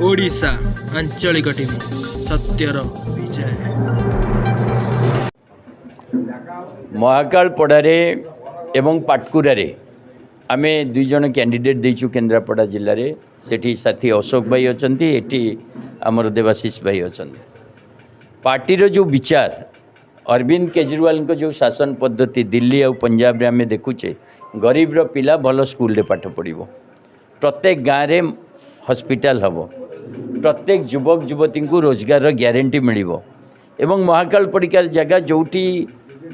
ओडिशा आंचलिक टीम सत्यर विजय। महाकालपड़े एवं पाटकुरारे आमे दुई जन कैंडिडेट देचु केन्द्रापड़ा जिले में। सेठी साथी अशोक भाई अच्छा, एटी आमर देवाशीष भाई अच्छा। पार्टीर जो विचार अरविंद केजरीवाल को जो शासन पद्धति दिल्ली और पंजाब रे आमे देखुचे, गरीब पिला भल स्कूल रे पाठ पढ़िबो, प्रत्येक गाँव में हॉस्पिटल हम, प्रत्येक युवक युवती को रोजगार ग्यारंटी मिलिबो एवं महाकालपड़िका जगह जोटी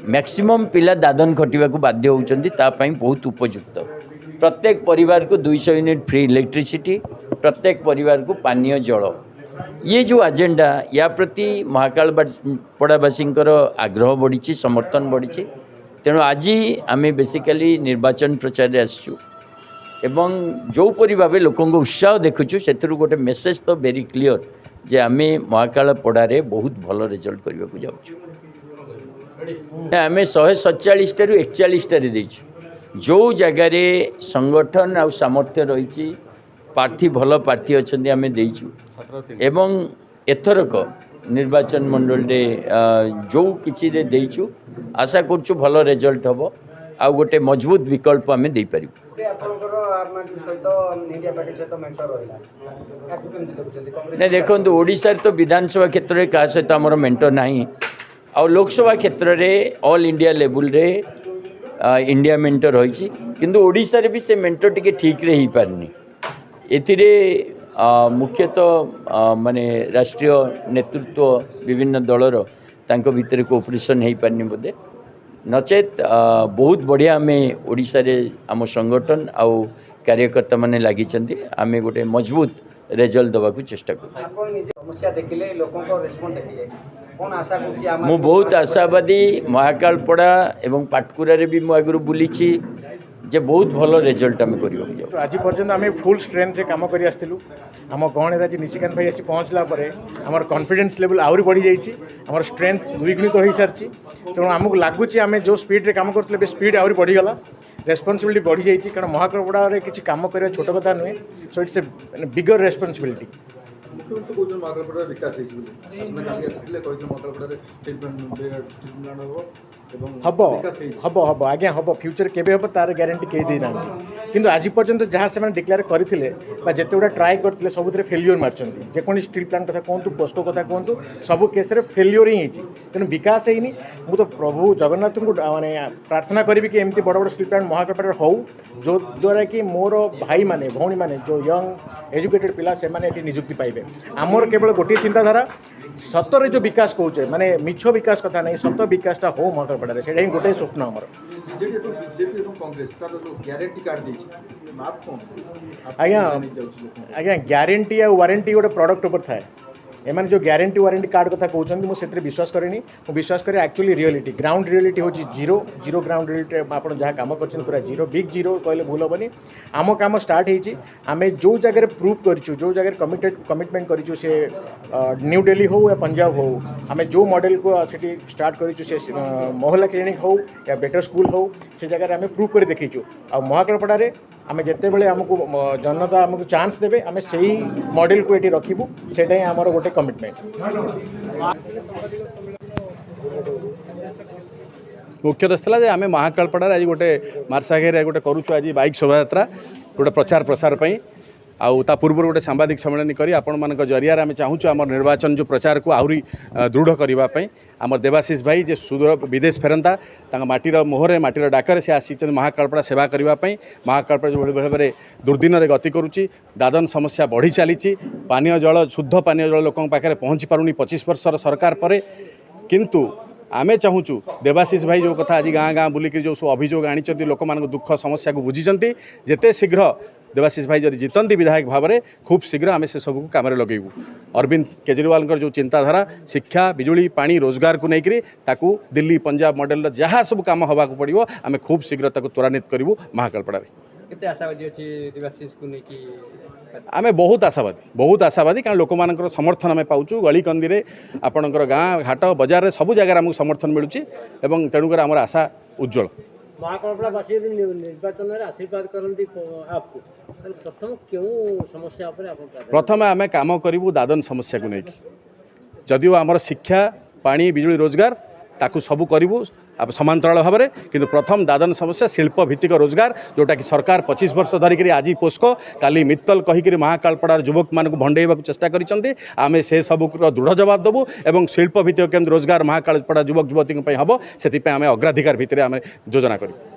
मैक्सिमम पिला दादन खटिबा को बाध्य होउचंदी तापाई बहुत उपयुक्त। प्रत्येक परिवार को 200 यूनिट फ्री इलेक्ट्रिसिटी, प्रत्येक परिवार को पानीय जल, ये जो एजेंडा या प्रति महाकालपड़ावासी आग्रह बढ़ी, समर्थन बढ़ी। तेणु आज आम बेसिकली निर्वाचन प्रचार आसचु एवं जो परी भाव लोकों उत्साह देखुचु से गोटे मेसेज तो वेरी क्लियर जे आम महाकालपड़े बहुत भल रिजल्ट करने को जाऊँ। आम 147 रु 41 देचु। जो जगार संगठन आ सामर्थ्य रही प्रार्थी भल प्रार्थी अच्छा आम देचु एवं एथरक निर्वाचन मंडल रे जो किसी रे देचु आशा करछु भल रिजल्ट हम आ गोटे मजबूत विकल्प आम दे पारिबु। नहीं देखो ओडिशा तो विधानसभा क्षेत्र में क्या सहित आमर मेंटर नहीं आ लोकसभा क्षेत्र में ऑल इंडिया लेवल रे इंडिया मेंटर रही किंतु ओडिशा रे भी से मेंटर टिके ठीक रे ही पारनी। एथिरे मुख्यतः माने राष्ट्रीय नेतृत्व विभिन्न दलर तांको भितर कोऑपरेशन हो पारनी बोधे, नचेत बहुत बढ़िया आम ओडिशा रे आम संगठन आउ कार्यकर्ता माने लगी आम गोटे मजबूत रिजल्ट देवा चेष्टा मु बहुत आशावादी। महाकालपड़ा एवं पाटकुरा रे भी मु आगु बुली जे बहुत भल रिजल्ट आम कर। आज पर्यंत आम फुल स्ट्रेंथ रे काम करी आसलु। आम गहणे आज निशिकांत भाई आसी पहुँचला आमर कॉन्फिडेंस लेवल आहरी बढ़ी जाइए, आमर स्ट्रेंथ द्विगुणित हो सारी। तेणु आमको लगुच आम जो स्पीड रे काम करते स्पीड आहरी बढ़ीगला, रेस्पॉन्सिबिलिटी बढ़ी जाइए। कारण महाकालपड़ा किसी काम करवा छोट कथा नुहे, so it's a bigger responsibility. हम हम हम आज्ञा हम फ्यूचर केबे हम तार ग्यारंटी कहीं देना किंतु आज पर्यंत जहाँ से डिक्लेयर करते जिते गुड़ा ट्राए करते सब फेल्योर मार्चन। जेको स्टील प्लांट कथा कहतु, पोस्को कथा कहतु, सब केस फेल्योर ही तेणु विकास है। मु तो प्रभु जगन्नाथ को माने प्रार्थना करी कि एमती बड़ बड़ स्टील प्लांट महाकालपड़ा हो जो द्वारा कि मोर भाई माने भौणी माने जो यंग एजुकेटेड पिला से माने निजुक्ति पाइबे। आमर केवल गोटे चिंताधारा सतरे जो विकास कौचे माने मिछ विकास कथा नहीं, सत विकासटा हो महाकालपड़ा से ही गोटे स्वप्न आमर। आज्ञा आज्ञा ग्यारंटी आ वारंटी गोटे प्रॉडक्ट उपर थाए। एमाने जो ग्यारंटी वारंटी कार्ड कथा कहते मुझे विश्वास करेनी। विश्वास करे एक्चुअली रियलिटी ग्राउंड रियलिटी हो जीरो जीरो ग्राउंड रियलिटी आप जहाँ कम कर पूरा जीरो बिग जीरो कहले भूल हेनी। आम कम स्टार्ट होती आम जो जगह प्रूव करूँ, जो जगह कमिटमेंट करूँ से न्यू दिल्ली हो या पंजाब हो, आम जो मॉडल को से स्टार्ट करूँ से मोहल्ला क्लिनिक हो या बेटर स्कूल हो से जगह आम प्रूव कर देखीचु। आ महाकालपड़ा आम जिते बड़े आमको जनता आमको चांस देवे आम से ही मॉडल को ये रखू, से आमर गोटे कमिटमेंट। मुख्य दस्ता जे आम महाकालपड़ा आज गोटे मार्साघे गोटे करूँ आज बाइक शोभा यात्रा गोटे प्रचार प्रसार पर आउ पूर्व गोटे सांबादिक सम्मेलन करी आपण मान जरिया आम चाहूँ आम निर्वाचन जो प्रचार को आहरी दृढ़ करने। आम देवाशीष भाई जे सुदूर विदेश फेरंता माटीर मोहरे माटीर डाकर से आसी महाकालपड़ा सेवा करने। महाकालपड़ा जो भाव में दुर्दिन में गति करुच्ची, दादन समस्या बढ़ी चली, पानीय जल शुद्ध पानीय जल लोकों पाखे पहुँची पारुनी 25 वर्षर सरकार पर। किंतु आमे चाहूँ देवाशीष भाई जो कथा आज गाँ गाँ बुलिक जो सब अभियोग आनी लोक मान दुख समस्या को बुझी जिते शीघ्र देवाशीष भाई जब जीतती विधायक भाव में खूब शीघ्र आम से सबको कम लगेबू। अरविंद केजरीवाल जो चिंताधारा शिक्षा बिजुली पानी रोजगार को लेकर ताकू दिल्ली पंजाब मॉडल जहाँ सब कम हवा को पड़ो आम खूब शीघ्र त्वरान्वित करूँ। महाकालपड़ा आम बहुत आशावादी कारण लोक मान समर्थन आम पाचु गली कंदी आपणकर गाँ घाट बजार सब जगह आमको समर्थन मिलूँ तेणुकर आमर आशा उज्जवल। महाकल्पनावासी यदि निर्वाचन में आशीर्वाद करती आपको प्रथम क्यों समस्या उपर आप प्रथम आम कम करूँ दादन समस्या को लेकिन जदिव आमर शिक्षा पानी बिजुली रोजगार ताकू सबू करूँ समांतराल भाव में किंतु प्रथम दादन समस्या शिल्प भित्तिक रोजगार जोटा कि सरकार 25 वर्ष धरिक आज पोस्को काली मित्तल कहीकि महाकालपड़ार युवक मान भंडेवा चेष्टा करिसेंती आमे से सबूर दृढ़ जवाब देबू एवं शिल्प भित्तिक केन्द्र रोजगार महाकालपड़ा युवक युवती हम से अग्राधिकार भितर आम योजना करूँ।